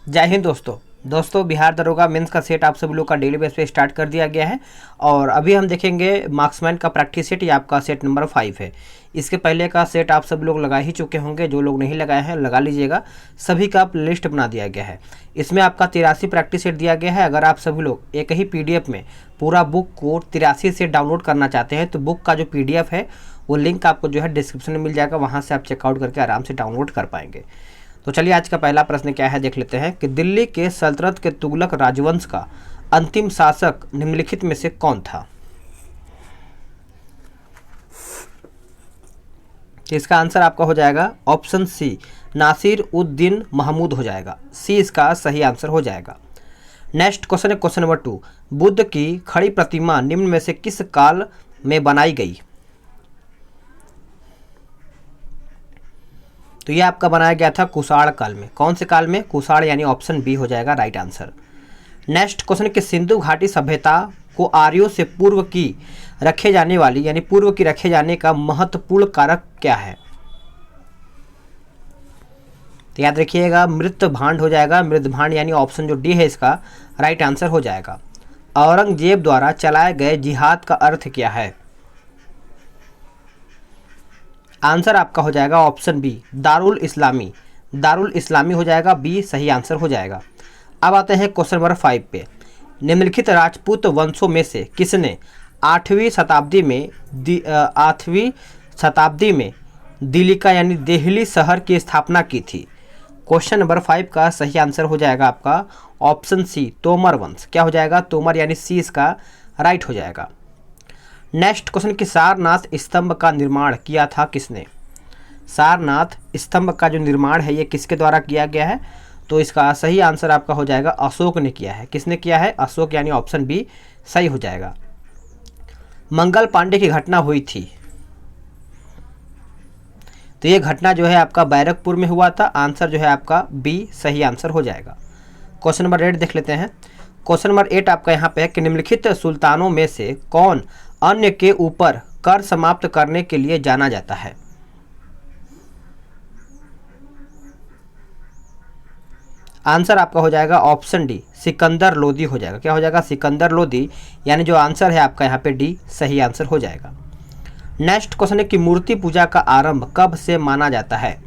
जय हिंद दोस्तों बिहार दरोगा मेंस का सेट आप सभी लोग का डेली बेस पे स्टार्ट कर दिया गया है और अभी हम देखेंगे मार्क्समैन का प्रैक्टिस सेट। ये आपका सेट नंबर 5 है। इसके पहले का सेट आप सभी लोग लगा ही चुके होंगे, जो लोग नहीं लगाए हैं लगा लीजिएगा। सभी का लिस्ट बना दिया गया है। इसमें आपका 83 प्रैक्टिस सेट दिया गया है। अगर आप सभी लोग एक ही PDF में पूरा बुक को 83 से डाउनलोड करना चाहते हैं तो बुक का जो PDF है वो लिंक आपको जो है डिस्क्रिप्शन में मिल जाएगा, वहाँ से आप चेकआउट करके आराम से डाउनलोड कर पाएंगे। तो चलिए आज का पहला प्रश्न क्या है देख लेते हैं कि दिल्ली के सल्तनत के तुगलक राजवंश का अंतिम शासक निम्नलिखित में से कौन था। तो इसका आंसर आपका हो जाएगा ऑप्शन सी, नासिर उद दीन महमूद हो जाएगा। सी इसका सही आंसर हो जाएगा। नेक्स्ट क्वेश्चन है क्वेश्चन नंबर 2। बुद्ध की खड़ी प्रतिमा निम्न में से किस काल में बनाई गई। तो ये आपका बनाया गया था कुषाण काल में। कौन से काल में? कुषाण, यानी ऑप्शन बी हो जाएगा राइट आंसर। नेक्स्ट क्वेश्चन कि सिंधु घाटी सभ्यता को आर्यों से पूर्व की रखे जाने वाली यानी पूर्व की रखे जाने का महत्वपूर्ण कारक क्या है। तो याद रखिएगा मृत भांड हो जाएगा। मृत भांड यानी ऑप्शन जो डी है इसका राइट आंसर हो जाएगा। औरंगजेब द्वारा चलाए गए जिहाद का अर्थ क्या है। आंसर आपका हो जाएगा ऑप्शन बी, दारुल इस्लामी। दारुल इस्लामी हो जाएगा, बी सही आंसर हो जाएगा। अब आते हैं क्वेश्चन नंबर 5 पे। निम्नलिखित राजपूत वंशों में से किसने 8वीं शताब्दी में दिल्ली का यानी देहली शहर की स्थापना की थी। क्वेश्चन नंबर 5 का सही आंसर हो जाएगा आपका ऑप्शन सी, तोमर वंश। क्या हो जाएगा? तोमर, यानी सी इसका राइट हो जाएगा। नेक्स्ट क्वेश्चन कि सारनाथ स्तंभ का निर्माण किया था किसने। सारनाथ स्तंभ का जो निर्माण है ये किसके द्वारा किया गया है। तो इसका सही आंसर आपका हो जाएगा अशोक ने किया है। किसने किया है? अशोक, यानी ऑप्शन बी सही हो जाएगा। मंगल पांडे की घटना हुई थी, तो ये घटना जो है आपका बैरकपुर में हुआ था। आंसर जो है आपका बी सही आंसर हो जाएगा। क्वेश्चन नंबर 8 देख लेते हैं। क्वेश्चन नंबर 8 आपका यहाँ पे है कि निम्नलिखित सुल्तानों में से कौन अन्य के ऊपर कर समाप्त करने के लिए जाना जाता है। आंसर आपका हो जाएगा ऑप्शन डी, सिकंदर लोदी हो जाएगा। क्या हो जाएगा? सिकंदर लोदी, यानी जो आंसर है आपका यहाँ पे डी सही आंसर हो जाएगा। नेक्स्ट क्वेश्चन है कि मूर्ति पूजा का आरंभ कब से माना जाता है।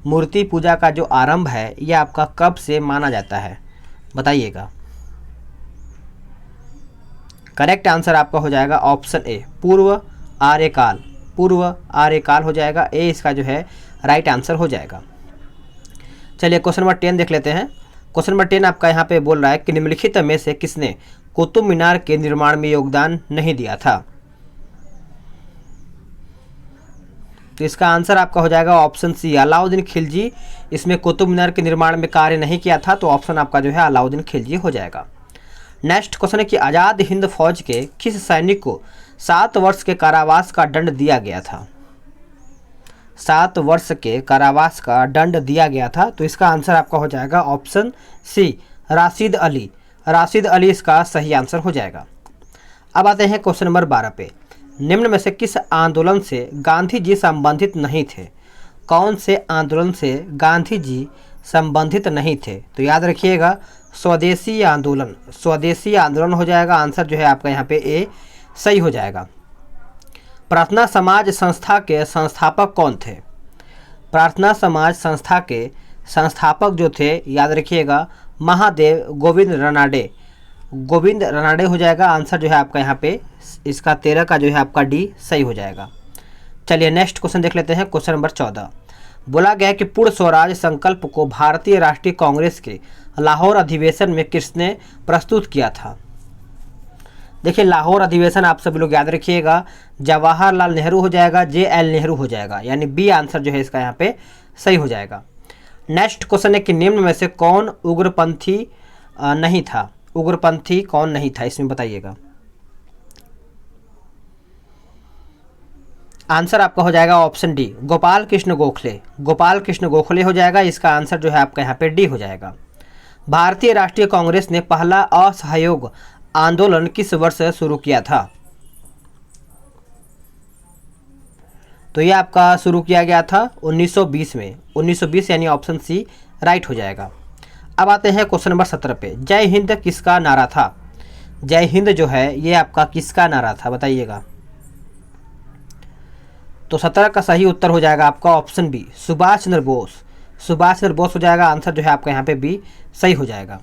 मूर्ति पूजा का जो आरंभ है ये आपका कब से माना जाता है बताइएगा। करेक्ट आंसर आपका हो जाएगा ऑप्शन ए, पूर्व आर्यकाल। पूर्व आर्यकाल हो जाएगा, ए इसका जो है राइट आंसर हो जाएगा। चलिए क्वेश्चन नंबर 10 देख लेते हैं। क्वेश्चन नंबर 10 आपका यहाँ पे बोल रहा है कि निम्नलिखित में से किसने कुतुब मीनार के निर्माण में योगदान नहीं दिया था। तो इसका आंसर आपका हो जाएगा ऑप्शन सी, अलाउद्दीन खिलजी। इसमें कुतुब मीनार के निर्माण में कार्य नहीं किया था, तो ऑप्शन आपका जो है अलाउद्दीन खिलजी हो जाएगा। नेक्स्ट क्वेश्चन है कि आज़ाद हिंद फौज के किस सैनिक को 7 वर्ष के कारावास का दंड दिया गया था। 7 वर्ष के कारावास का दंड दिया गया था, तो इसका आंसर आपका हो जाएगा ऑप्शन सी, राशिद अली। राशिद अली इसका सही आंसर हो जाएगा। अब आते हैं क्वेश्चन नंबर 12 पे। निम्न में से किस आंदोलन से गांधी जी संबंधित नहीं थे। कौन से आंदोलन से गांधी जी संबंधित नहीं थे। तो याद रखिएगा स्वदेशी आंदोलन। स्वदेशी आंदोलन हो जाएगा। आंसर जो है आपका यहाँ पे ए सही हो जाएगा। प्रार्थना समाज संस्था के संस्थापक कौन थे। प्रार्थना समाज संस्था के संस्थापक जो थे याद रखिएगा महादेव गोविंद रनाडे। गोविंद रनाडे हो जाएगा। आंसर जो है आपका यहाँ पे इसका 13 का जो है आपका डी सही हो जाएगा। चलिए नेक्स्ट क्वेश्चन देख लेते हैं। क्वेश्चन नंबर 14 बोला गया कि पूर्ण स्वराज संकल्प को भारतीय राष्ट्रीय कांग्रेस के लाहौर अधिवेशन में किसने प्रस्तुत किया था। देखिए लाहौर अधिवेशन आप सभी लोग याद रखिएगा जवाहरलाल नेहरू हो जाएगा, JL नेहरू हो जाएगा, यानी बी आंसर जो है इसका यहाँ पे सही हो जाएगा। नेक्स्ट क्वेश्चन है कि निम्न में से कौन उग्रपंथी नहीं था। उग्रपंथी कौन नहीं था इसमें बताइएगा। आंसर आपका हो जाएगा ऑप्शन डी, गोपाल कृष्ण गोखले। गोपाल कृष्ण गोखले हो जाएगा। इसका आंसर जो है आपका यहाँ पे डी हो जाएगा। भारतीय राष्ट्रीय कांग्रेस ने पहला असहयोग आंदोलन किस वर्ष शुरू किया था। तो ये आपका शुरू किया गया था 1920 में। 1920 यानी ऑप्शन सी राइट हो जाएगा। अब आते हैं क्वेश्चन नंबर 17 पे। जय हिंद किसका नारा था? जय हिंद जो है ये आपका किसका नारा था, बताइएगा। तो 17 का सही उत्तर हो जाएगा आपका ऑप्शन बी, सुभाष चंद्र बोस। सुभाष चंद्र बोस हो जाएगा आंसर जो है आपका यहाँ पे बी सही हो जाएगा।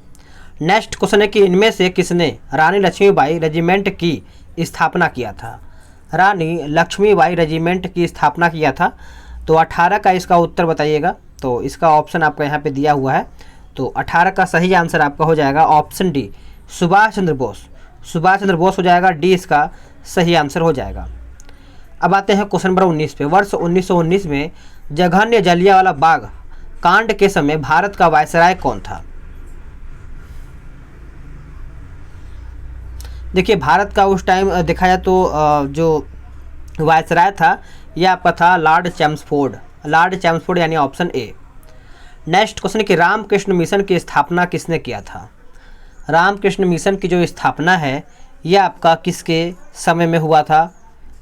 नेक्स्ट क्वेश्चन है कि इनमें से किसने रानी लक्ष्मीबाई रेजिमेंट की स्थापना किया था? रानी लक्ष्मीबाई रेजिमेंट की स्थापना किया था। तो 18 का इसका उत्तर बताइएगा। तो इसका ऑप्शन आपका यहाँ पे दिया हुआ है। तो 18 का सही आंसर आपका हो जाएगा ऑप्शन डी, सुभाष चंद्र बोस। सुभाष चंद्र बोस हो जाएगा, डी इसका सही आंसर हो जाएगा। अब आते हैं क्वेश्चन नंबर 19 पे। वर्ष 1919 में जघन्य जलियांवाला बाग कांड के समय भारत का वायसराय कौन था? देखिए, भारत का उस टाइम देखा जाए तो जो वायसराय था यह आपका था लॉर्ड चैम्सफोर्ड। लॉर्ड चैम्सफोर्ड यानी ऑप्शन ए। नेक्स्ट क्वेश्चन है कि रामकृष्ण मिशन की स्थापना किसने किया था? रामकृष्ण मिशन की जो स्थापना है यह आपका किसके समय में हुआ था,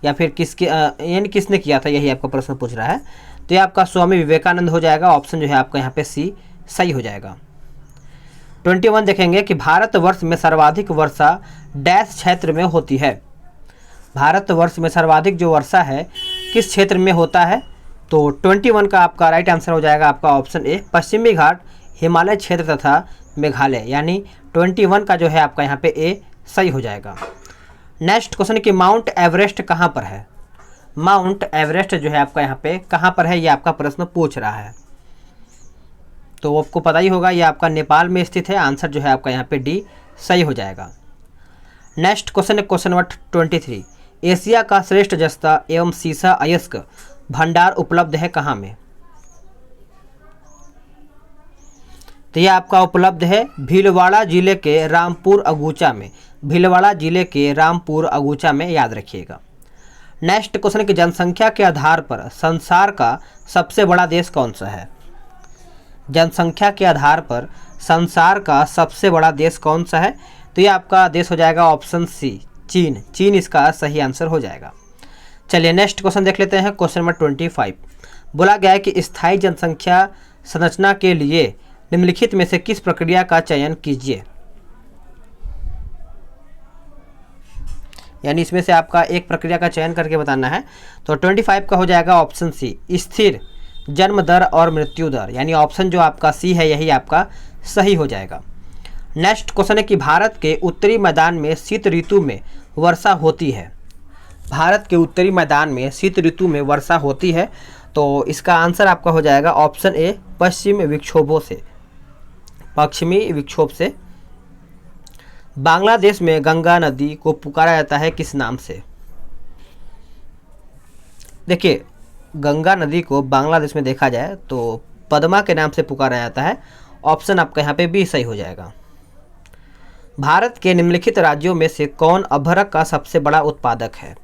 या फिर किसके यानी किसने किया था, यही आपका प्रश्न पूछ रहा है। तो ये आपका स्वामी विवेकानंद हो जाएगा। ऑप्शन जो है आपका यहाँ पे सी सही हो जाएगा। 21 देखेंगे कि भारतवर्ष में सर्वाधिक वर्षा डैश क्षेत्र में होती है? भारतवर्ष में सर्वाधिक जो वर्षा है किस क्षेत्र में होता है? तो 21 का आपका राइट आंसर हो जाएगा आपका ऑप्शन ए, पश्चिमी घाट, हिमालय क्षेत्र तथा मेघालय, यानी 21 का जो है आपका यहाँ पे ए सही हो जाएगा। नेक्स्ट क्वेश्चन कि माउंट एवरेस्ट कहाँ पर है? माउंट एवरेस्ट जो है आपका यहाँ पे कहाँ पर है, ये आपका प्रश्न पूछ रहा है। तो आपको पता ही होगा, ये आपका नेपाल में स्थित है। आंसर जो है आपका यहाँ पे डी सही हो जाएगा। नेक्स्ट क्वेश्चन है क्वेश्चन नंबर 23। एशिया का श्रेष्ठ जस्ता एवं सीसा अयस्क भंडार उपलब्ध है कहाँ में? तो यह आपका उपलब्ध है भीलवाड़ा जिले के रामपुर अगूचा में। भीलवाड़ा जिले के रामपुर अगूचा में, याद रखिएगा। नेक्स्ट क्वेश्चन की जनसंख्या के आधार पर संसार का सबसे बड़ा देश कौन सा है? जनसंख्या के आधार पर संसार का सबसे बड़ा देश कौन सा है? तो ये आपका देश हो जाएगा ऑप्शन सी, चीन। चीन इसका सही आंसर हो जाएगा। चलिए नेक्स्ट क्वेश्चन देख लेते हैं। Question number 25। बोला गया है कि स्थायी जनसंख्या संरचना के लिए निम्नलिखित में से किस प्रक्रिया का चयन कीजिए? यानी इसमें से आपका एक प्रक्रिया का चयन करके बताना है। तो 25 का हो जाएगा ऑप्शन सी, स्थिर जन्म दर और मृत्यु दर, यानी ऑप्शन जो आपका सी है यही आपका सही हो जाएगा। नेक्स्ट क्वेश्चन है कि भारत के उत्तरी मैदान में शीत ऋतु में वर्षा होती है? भारत के उत्तरी मैदान में शीत ऋतु में वर्षा होती है। तो इसका आंसर आपका हो जाएगा ऑप्शन ए, पश्चिमी विक्षोभों से, पश्चिमी विक्षोभ से। बांग्लादेश में गंगा नदी को पुकारा जाता है किस नाम से? देखिए, गंगा नदी को बांग्लादेश में देखा जाए तो पद्मा के नाम से पुकारा जाता है। ऑप्शन आपका यहाँ पे बी सही हो जाएगा। भारत के निम्नलिखित राज्यों में से कौन अभ्रक का सबसे बड़ा उत्पादक है?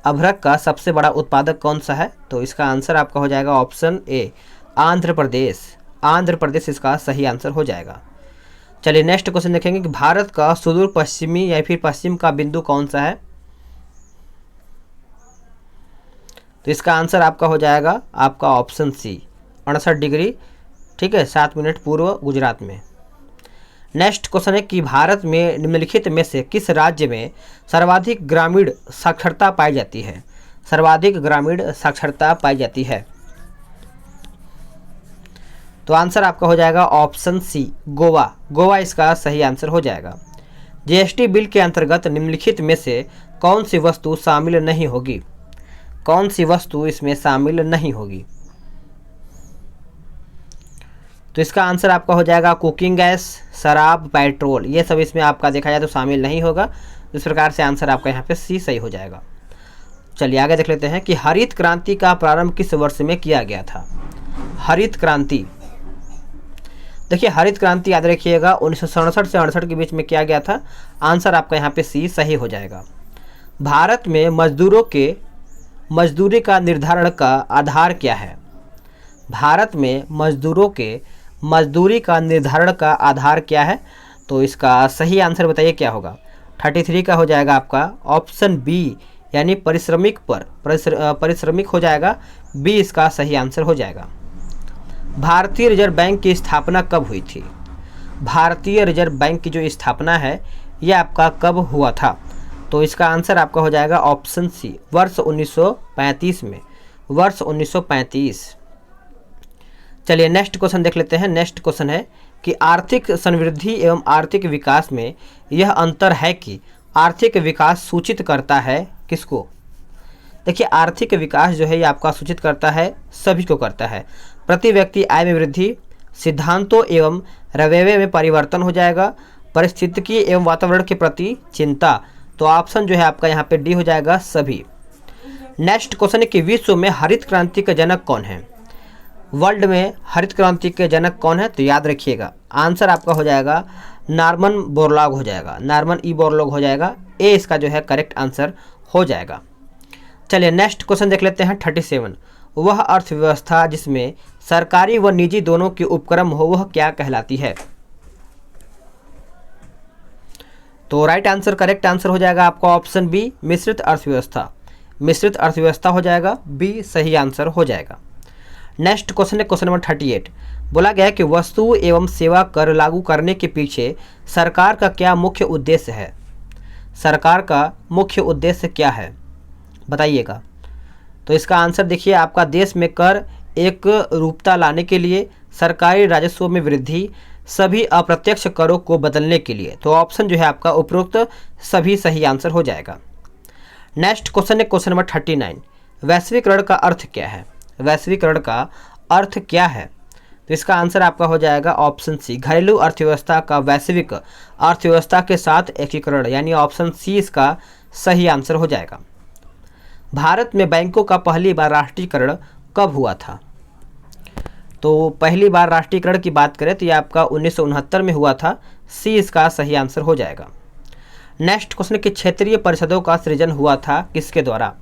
अभ्रक का सबसे बड़ा उत्पादक कौन सा है? तो इसका आंसर आपका हो जाएगा ऑप्शन ए, आंध्र प्रदेश। आंध्र प्रदेश इसका सही आंसर हो जाएगा। चलिए नेक्स्ट क्वेश्चन देखेंगे कि भारत का सुदूर पश्चिमी या फिर पश्चिम का बिंदु कौन सा है? तो इसका आंसर आपका हो जाएगा आपका ऑप्शन सी, 68 डिग्री, ठीक है, 7 मिनट पूर्व गुजरात में। नेक्स्ट क्वेश्चन है कि भारत में निम्नलिखित में से किस राज्य में सर्वाधिक ग्रामीण साक्षरता पाई जाती है? सर्वाधिक ग्रामीण साक्षरता पाई जाती है। तो आंसर आपका हो जाएगा ऑप्शन सी, गोवा। गोवा इसका सही आंसर हो जाएगा। जीएसटी बिल के अंतर्गत निम्नलिखित में से कौन सी वस्तु शामिल नहीं होगी? कौन सी वस्तु इसमें शामिल नहीं होगी? तो इसका आंसर आपका हो जाएगा कुकिंग गैस, शराब, पेट्रोल, ये सब इसमें आपका देखा जाए तो शामिल नहीं होगा। इस प्रकार से आंसर आपका यहाँ पे सी सही हो जाएगा। चलिए आगे देख लेते हैं कि हरित क्रांति का प्रारंभ किस वर्ष में किया गया था? हरित क्रांति, देखिए हरित क्रांति याद रखिएगा 1967 से 68 के बीच में किया गया था। आंसर आपका यहाँ पे सी सही हो जाएगा। भारत में मजदूरों के मजदूरी का निर्धारण का आधार क्या है? भारत में मजदूरों के मजदूरी का निर्धारण का आधार क्या है? तो इसका सही आंसर बताइए क्या होगा? 33 का हो जाएगा आपका ऑप्शन बी, यानी परिश्रमिक पर परिश्रमिक हो जाएगा। बी इसका सही आंसर हो जाएगा। भारतीय रिजर्व बैंक की स्थापना कब हुई थी? भारतीय रिजर्व बैंक की जो स्थापना है ये आपका कब हुआ था? तो इसका आंसर आपका हो जाएगा ऑप्शन सी, वर्ष 1935 में, वर्ष 1935। चलिए नेक्स्ट क्वेश्चन देख लेते हैं। नेक्स्ट क्वेश्चन है कि आर्थिक समृद्धि एवं आर्थिक विकास में यह अंतर है कि आर्थिक विकास सूचित करता है किसको? देखिए आर्थिक विकास जो है ये आपका सूचित करता है, सभी को करता है। प्रति व्यक्ति आय में वृद्धि, सिद्धांतों एवं रवैये में परिवर्तन हो जाएगा, पारिस्थितिकी एवं वातावरण के प्रति चिंता। तो ऑप्शन जो है आपका यहाँ पे डी हो जाएगा, सभी। नेक्स्ट क्वेश्चन है कि विश्व में हरित क्रांति के जनक कौन है? वर्ल्ड में हरित क्रांति के जनक कौन है? तो याद रखिएगा आंसर आपका हो जाएगा नॉर्मन बोरलॉग हो जाएगा, नॉर्मन ई बोरलॉग हो जाएगा। ए इसका जो है करेक्ट आंसर हो जाएगा। चलिए नेक्स्ट क्वेश्चन देख लेते हैं 37। वह अर्थव्यवस्था जिसमें सरकारी व निजी दोनों के उपक्रम हो वह क्या कहलाती है? तो राइट आंसर, करेक्ट आंसर हो जाएगा आपका ऑप्शन बी, मिश्रित अर्थव्यवस्था। मिश्रित अर्थव्यवस्था हो जाएगा, बी सही आंसर हो जाएगा। नेक्स्ट क्वेश्चन है क्वेश्चन नंबर 38। बोला गया है कि वस्तु एवं सेवा कर लागू करने के पीछे सरकार का क्या मुख्य उद्देश्य है? सरकार का मुख्य उद्देश्य क्या है बताइएगा। तो इसका आंसर देखिए आपका देश में कर एक रूपता लाने के लिए, सरकारी राजस्व में वृद्धि, सभी अप्रत्यक्ष करों को बदलने के लिए। तो ऑप्शन जो है आपका उपरोक्त सभी सही आंसर हो जाएगा। नेक्स्ट क्वेश्चन है क्वेश्चन नंबर 39। वैश्वीकरण का अर्थ क्या है? वैश्वीकरण का अर्थ क्या है? तो इसका आंसर आपका हो जाएगा ऑप्शन सी, घरेलू अर्थव्यवस्था का वैश्विक अर्थव्यवस्था के साथ एकीकरण, यानी ऑप्शन सी इसका सही आंसर हो जाएगा। भारत में बैंकों का पहली बार राष्ट्रीयकरण कब हुआ था? तो पहली बार राष्ट्रीयकरण की बात करें तो ये आपका 1969 में हुआ था, सी इसका सही आंसर हो जाएगा। नेक्स्ट क्वेश्चन कि क्षेत्रीय परिषदों का सृजन हुआ था किसके द्वारा?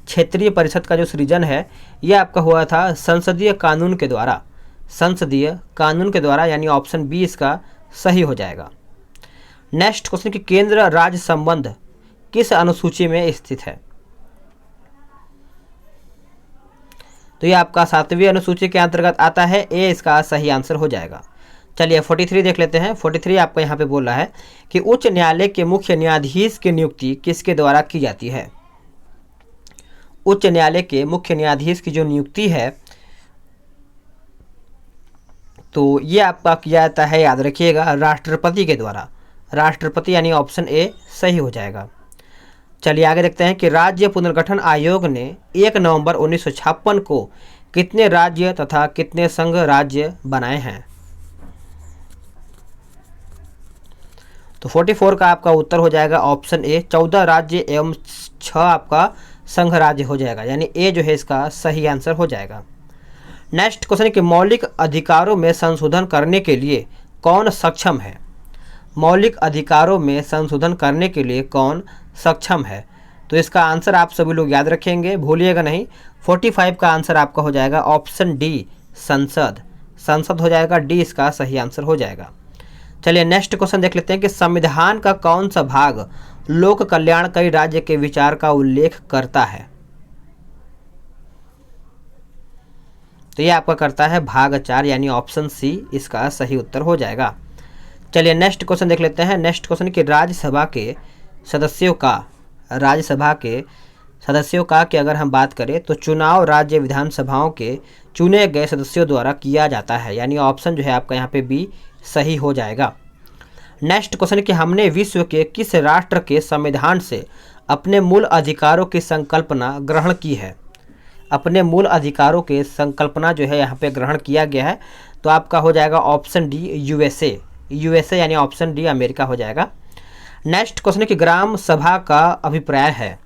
क्षेत्रीय परिषद का जो सृजन है ये आपका हुआ था संसदीय कानून के द्वारा, संसदीय कानून के द्वारा, यानी ऑप्शन बी इसका सही हो जाएगा। नेक्स्ट क्वेश्चन कि केंद्र राज्य संबंध किस अनुसूची में स्थित है? तो ये आपका 7वीं अनुसूची के अंतर्गत आता है, ए इसका सही आंसर हो जाएगा। चलिए 43 देख लेते हैं। 43 आपका यहाँ पे बोल रहा है कि उच्च न्यायालय के मुख्य न्यायाधीश की नियुक्ति किसके द्वारा की जाती है? उच्च न्यायालय के मुख्य न्यायाधीश की जो नियुक्ति है तो ये आपका किया जाता है, याद रखिएगा, राष्ट्रपति के द्वारा। राष्ट्रपति यानी ऑप्शन ए सही हो जाएगा। चलिए आगे देखते हैं कि राज्य पुनर्गठन आयोग ने 1 नवंबर 1956 को कितने राज्य तथा कितने संघ राज्य बनाए हैं? तो 44 का आपका उत्तर हो जाएगा ऑप्शन ए, 14 राज्य एवं 6 आपका संघ राज्य हो जाएगा, यानी ए जो है इसका सही आंसर हो जाएगा। नेक्स्ट क्वेश्चन कि मौलिक अधिकारों में संशोधन करने के लिए कौन सक्षम है? मौलिक अधिकारों में संशोधन करने के लिए कौन सक्षम है? तो इसका आंसर आप सभी लोग याद रखेंगे, भूलिएगा नहीं। 45 का आंसर आपका हो जाएगा ऑप्शन डी, संसद। संसद हो जाएगा, डी इसका सही आंसर हो जाएगा। चलिए नेक्स्ट क्वेश्चन देख लेते हैं कि संविधान का कौन सा भाग लोक कल्याणकारी राज्य के विचार का उल्लेख करता है? तो ये आपका करता है भाग 4, यानी ऑप्शन सी इसका सही उत्तर हो जाएगा। चलिए नेक्स्ट क्वेश्चन देख लेते हैं। नेक्स्ट क्वेश्चन कि राज्यसभा के सदस्यों का कि अगर हम बात करें तो चुनाव राज्य विधानसभाओं के चुने गए सदस्यों द्वारा किया जाता है, यानी ऑप्शन जो है आपका यहाँ पे बी सही हो जाएगा। नेक्स्ट क्वेश्चन कि हमने विश्व के किस राष्ट्र के संविधान से अपने मूल अधिकारों की संकल्पना ग्रहण की है? अपने मूल अधिकारों के संकल्पना जो है यहाँ पे ग्रहण किया गया है, तो आपका हो जाएगा ऑप्शन डी, यूएसए यानी ऑप्शन डी अमेरिका हो जाएगा। नेक्स्ट क्वेश्चन कि ग्राम सभा का अभिप्राय है?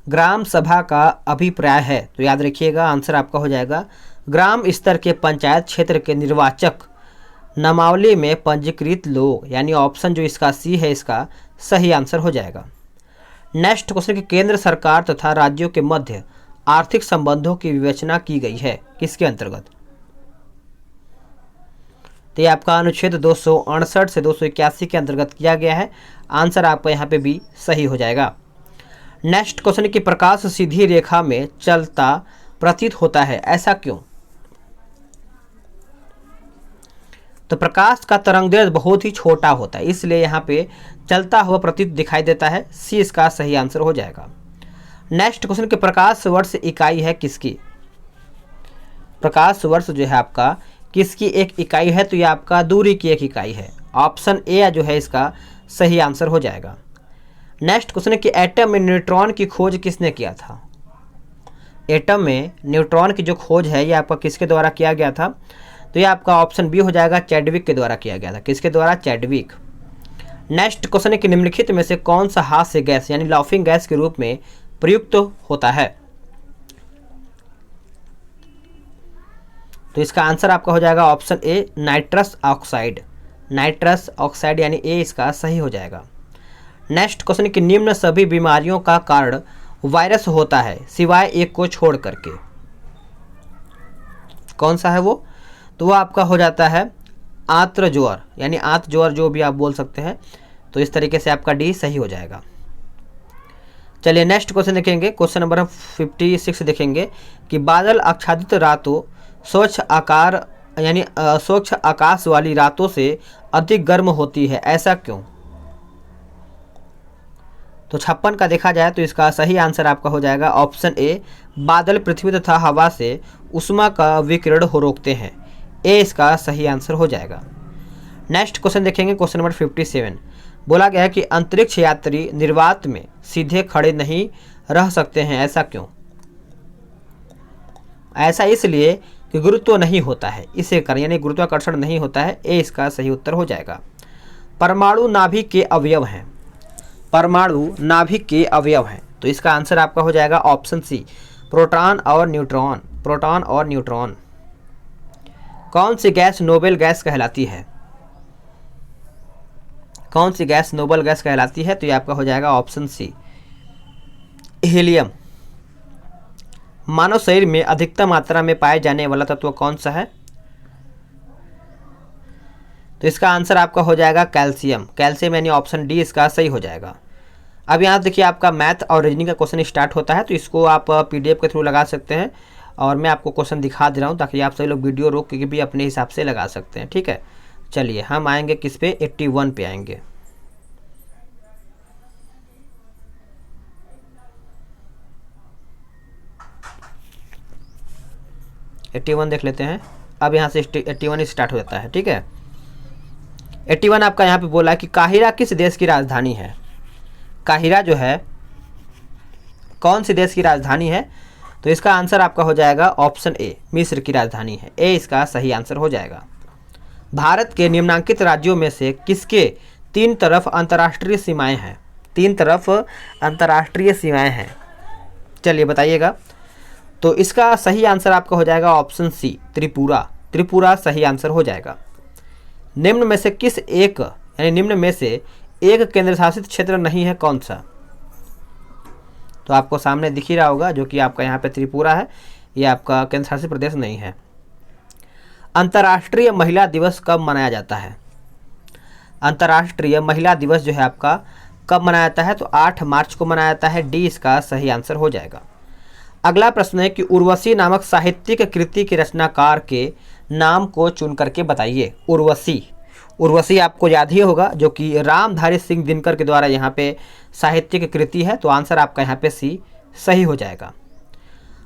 ग्राम सभा का अभिप्राय है तो याद रखिएगा आंसर आपका हो जाएगा ग्राम स्तर के पंचायत क्षेत्र के निर्वाचक नामावली में पंजीकृत लोग, यानी ऑप्शन जो इसका सी है इसका सही आंसर हो जाएगा। नेक्स्ट क्वेश्चन कि केंद्र सरकार तथा राज्यों के मध्य आर्थिक संबंधों की विवेचना की गई है किसके अंतर्गत? तो ये आपका अनुच्छेद 268 से 281 के अंतर्गत किया गया है। आंसर आपका यहाँ पे भी सही हो जाएगा। नेक्स्ट क्वेश्चन कि प्रकाश सीधी रेखा में चलता प्रतीत होता है, ऐसा क्यों? तो प्रकाश का तरंगदैर्घ्य बहुत ही छोटा होता है, इसलिए यहाँ पे चलता हुआ प्रतीत दिखाई देता है। सी इसका सही आंसर हो जाएगा। नेक्स्ट क्वेश्चन कि प्रकाश वर्ष इकाई है किसकी? प्रकाश वर्ष जो है आपका किसकी एक इकाई है? तो ये आपका दूरी की एक इकाई है। ऑप्शन ए जो है इसका सही आंसर हो जाएगा। नेक्स्ट क्वेश्चन है कि एटम में न्यूट्रॉन की खोज किसने किया था? एटम में न्यूट्रॉन की जो खोज है ये आपका किसके द्वारा किया गया था? तो ये आपका ऑप्शन बी हो जाएगा, चैडविक के द्वारा किया गया था। किसके द्वारा? चैडविक। नेक्स्ट क्वेश्चन है कि निम्नलिखित में से कौन सा हास्य गैस यानी लाफिंग गैस के रूप में प्रयुक्त होता है? तो इसका आंसर आपका हो जाएगा option A, nitrous oxide. Nitrous oxide यानी ए इसका सही हो जाएगा। नेक्स्ट क्वेश्चन कि निम्न सभी बीमारियों का कारण वायरस होता है सिवाय एक को छोड़ करके, कौन सा है वो? तो वो आपका हो जाता है आंत्र ज्वर यानी आंत ज्वर जो भी आप बोल सकते हैं। तो इस तरीके से आपका डी सही हो जाएगा। चलिए नेक्स्ट क्वेश्चन देखेंगे, क्वेश्चन नंबर 56 देखेंगे कि बादल आच्छादित रातों स्वच्छ आकार यानी स्वच्छ आकाश वाली रातों से अधिक गर्म होती है, ऐसा क्यों? तो 56 का देखा जाए तो इसका सही आंसर आपका हो जाएगा ऑप्शन ए, बादल पृथ्वी तथा हवा से उष्मा का विकिरण हो रोकते हैं। ए इसका सही आंसर हो जाएगा। नेक्स्ट क्वेश्चन देखेंगे, क्वेश्चन नंबर 57 बोला गया है कि अंतरिक्ष यात्री निर्वात में सीधे खड़े नहीं रह सकते हैं, ऐसा क्यों? ऐसा इसलिए कि गुरुत्व नहीं होता है, इसे कारण यानी गुरुत्वाकर्षण नहीं होता है। ए इसका सही उत्तर हो जाएगा। परमाणु नाभिक के अवयव हैं। परमाणु नाभिक के अवयव हैं, तो इसका आंसर आपका हो जाएगा ऑप्शन सी, प्रोटॉन और न्यूट्रॉन। प्रोटॉन और न्यूट्रॉन। कौन सी गैस नोबेल गैस कहलाती है? कौन सी गैस नोबेल गैस कहलाती है? तो ये आपका हो जाएगा ऑप्शन सी, हीलियम। मानव शरीर में अधिकतम मात्रा में पाए जाने वाला तत्व कौन सा है? तो इसका आंसर आपका हो जाएगा कैल्शियम। कैल्शियम यानी ऑप्शन डी इसका सही हो जाएगा। अब यहाँ देखिए आपका मैथ और रीजनिंग का क्वेश्चन स्टार्ट होता है, तो इसको आप पीडीएफ के थ्रू लगा सकते हैं और मैं आपको क्वेश्चन दिखा दे रहा हूँ ताकि आप सभी लोग वीडियो रोक के भी अपने हिसाब से लगा सकते हैं। ठीक है, चलिए हम आएंगे किस पे? 81 पे आएंगे। देख लेते हैं। अब यहाँ से 81 स्टार्ट हो जाता है। ठीक है, 81 आपका यहाँ पे बोला है कि काहिरा किस देश की राजधानी है? काहिरा जो है कौन सी देश की राजधानी है? तो इसका आंसर आपका हो जाएगा ऑप्शन ए, मिस्र की राजधानी है। ए इसका सही आंसर हो जाएगा। भारत के निम्नांकित राज्यों में से किसके 3 तरफ अंतर्राष्ट्रीय सीमाएं हैं? 3 तरफ अंतर्राष्ट्रीय सीमाएं हैं, चलिए बताइएगा। तो इसका सही आंसर आपका हो जाएगा ऑप्शन सी, त्रिपुरा। त्रिपुरा सही आंसर हो जाएगा। निम्न में से किस एक यानी निम्न में से एक केंद्र शासित क्षेत्र नहीं है, कौन सा? तो आपको सामने दिख ही रहा होगा जो कि आपका यहाँ पे त्रिपुरा है, ये आपका केंद्र शासित प्रदेश नहीं है। अंतर्राष्ट्रीय महिला दिवस कब मनाया जाता है? अंतर्राष्ट्रीय महिला दिवस जो है आपका कब मनाया जाता है? तो 8 मार्च को मनाया जाता है। डी इसका सही आंसर हो जाएगा। अगला प्रश्न है कि उर्वशी नामक साहित्यिक कृति के रचनाकार के नाम को चुन करके बताइए। उर्वशी, उर्वशी आपको याद ही होगा जो कि रामधारी सिंह दिनकर के द्वारा यहाँ पे साहित्यिक कृति है। तो आंसर आपका यहाँ पे सी सही हो जाएगा।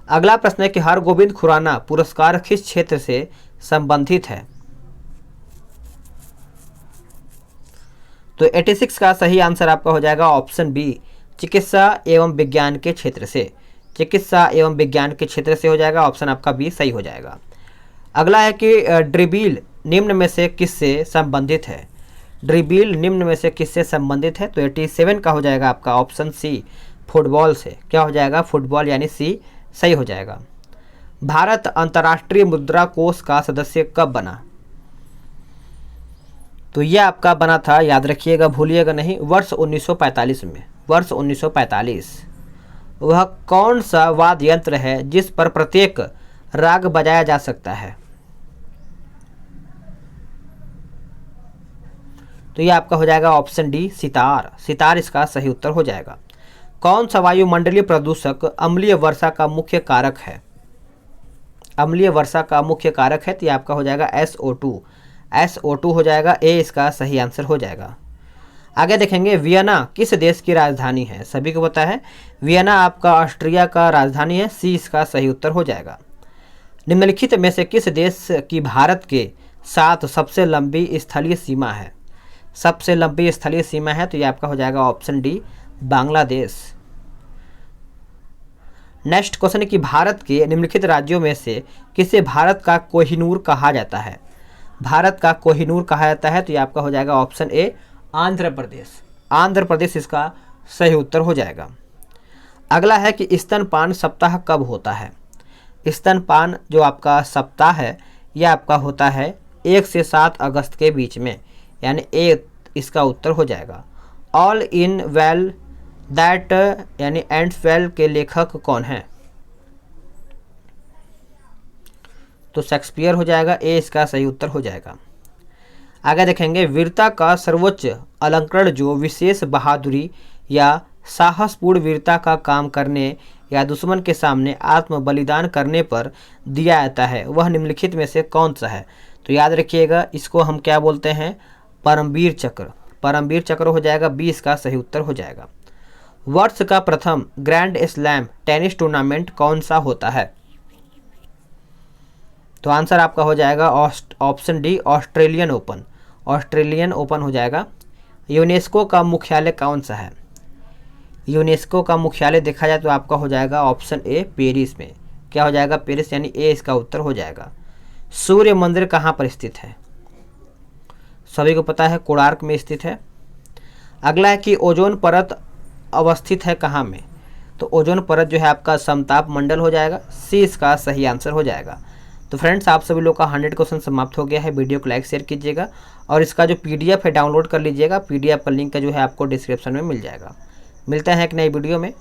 अगला प्रश्न है कि हरगोविंद खुराना पुरस्कार किस क्षेत्र से संबंधित है? तो 86 का सही आंसर आपका हो जाएगा ऑप्शन बी, चिकित्सा एवं विज्ञान के क्षेत्र से। चिकित्सा एवं विज्ञान के क्षेत्र से हो जाएगा। ऑप्शन आपका बी सही हो जाएगा। अगला है कि ड्रिबिल निम्न में से किससे संबंधित है? ड्रिबिल निम्न में से किससे संबंधित है? तो 87 का हो जाएगा आपका ऑप्शन सी, फुटबॉल से। क्या हो जाएगा? फुटबॉल यानी सी सही हो जाएगा। भारत अंतर्राष्ट्रीय मुद्रा कोष का सदस्य कब बना? तो यह आपका बना था, याद रखिएगा, भूलिएगा नहीं, वर्ष 1945 में। वर्ष 1945। वह कौन सा वाद्य यंत्र है जिस पर प्रत्येक राग बजाया जा सकता है? तो यह आपका हो जाएगा ऑप्शन डी, सितार। सितार इसका सही उत्तर हो जाएगा। कौन सा वायुमंडलीय प्रदूषक अम्लीय वर्षा का मुख्य कारक है? अम्लीय वर्षा का मुख्य कारक है, तो यह आपका हो जाएगा SO2। SO2 हो जाएगा, ए इसका सही आंसर हो जाएगा। आगे देखेंगे वियना किस देश की राजधानी है, सभी को पता है वियना आपका ऑस्ट्रिया का राजधानी है, सी इसका सही उत्तर हो जाएगा। निम्नलिखित में से किस देश की भारत के साथ सबसे लंबी स्थलीय सीमा है, सबसे लंबी स्थलीय सीमा है तो ये आपका हो जाएगा option D Bangladesh. Next question है कि भारत के निम्नलिखित राज्यों में से किसे भारत का कोहिनूर कहा जाता है, भारत का कोहिनूर कहा जाता है तो ये आपका हो जाएगा ऑप्शन ए आंध्र प्रदेश, आंध्र प्रदेश इसका सही उत्तर हो जाएगा। अगला है कि स्तनपान सप्ताह कब होता है, स्तनपान जो आपका सप्ताह है यह आपका होता है 1 से 7 अगस्त के बीच में, यानी ए इसका उत्तर हो जाएगा। ऑल इन वेल दैट यानी एंड्स वेल के लेखक कौन हैं, तो शेक्सपियर हो जाएगा, ए इसका सही उत्तर हो जाएगा। आगे देखेंगे वीरता का सर्वोच्च अलंकरण जो विशेष बहादुरी या साहसपूर्ण वीरता का काम करने या दुश्मन के सामने आत्म बलिदान करने पर दिया जाता है वह निम्नलिखित में से कौन सा है, तो याद रखिएगा इसको हम क्या बोलते हैं परमवीर चक्र, परमवीर चक्र हो जाएगा, बी इसका सही उत्तर हो जाएगा। वर्ष का प्रथम ग्रैंड स्लैम टेनिस टूर्नामेंट कौन सा होता है, तो आंसर आपका हो जाएगा option D Australian open, Australian open हो जाएगा। यूनेस्को का मुख्यालय कौन सा है, यूनेस्को का मुख्यालय देखा जाए तो आपका हो जाएगा ऑप्शन ए पेरिस में, क्या हो जाएगा पेरिस, यानी ए इसका उत्तर हो जाएगा। सूर्य मंदिर कहाँ पर स्थित है, सभी को पता है कोणार्क में स्थित है। अगला है कि ओजोन परत अवस्थित है कहाँ में, तो ओजोन परत जो है आपका समताप मंडल हो जाएगा, सी इसका सही आंसर हो जाएगा। तो फ्रेंड्स आप सभी लोग का 100 क्वेश्चन समाप्त हो गया है। वीडियो को लाइक शेयर कीजिएगा और इसका जो PDF है डाउनलोड कर लीजिएगा, PDF का लिंक जो है आपको डिस्क्रिप्शन में मिल जाएगा। मिलते हैं एक नई वीडियो में।